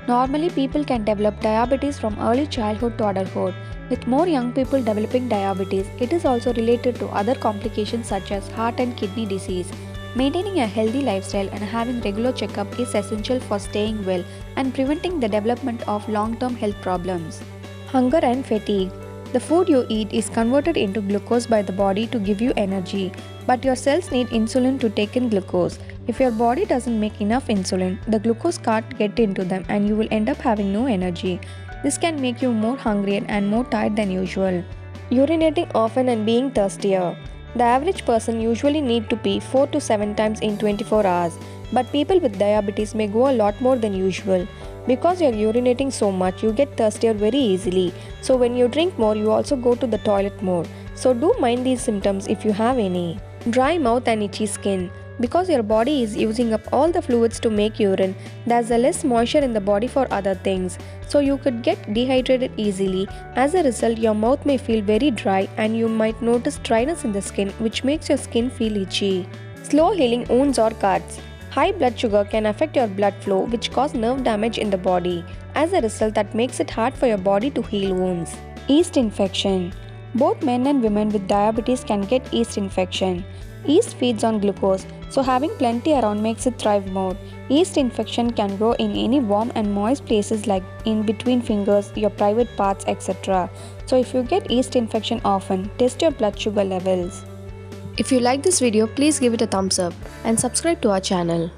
Normally, people can develop diabetes from early childhood to adulthood. With more young people developing diabetes, it is also related to other complications such as heart and kidney disease. Maintaining a healthy lifestyle and having regular checkup is essential for staying well and preventing the development of long-term health problems. Hunger and fatigue. The food you eat is converted into glucose by the body to give you energy, but your cells need insulin to take in glucose. If your body doesn't make enough insulin, the glucose can't get into them and you will end up having no energy. This can make you more hungry and more tired than usual. Urinating often and being thirstier. The average person usually need to pee 4 to 7 times in 24 hours, but people with diabetes may go a lot more than usual. Because you are urinating so much, you get thirstier very easily. So when you drink more, you also go to the toilet more. So do mind these symptoms if you have any. Dry mouth and itchy skin. Because your body is using up all the fluids to make urine, there's a less moisture in the body for other things. So you could get dehydrated easily. As a result, your mouth may feel very dry and you might notice dryness in the skin, which makes your skin feel itchy. Slow healing wounds or cuts. High blood sugar can affect your blood flow, which cause nerve damage in the body. As a result, that makes it hard for your body to heal wounds. Yeast infection. Both men and women with diabetes can get yeast infection. Yeast feeds on glucose, so having plenty around makes it thrive more. Yeast infection can grow in any warm and moist places like in between fingers, your private parts, etc. So if you get yeast infection often, test your blood sugar levels. If you like this video, please give it a thumbs up and subscribe to our channel.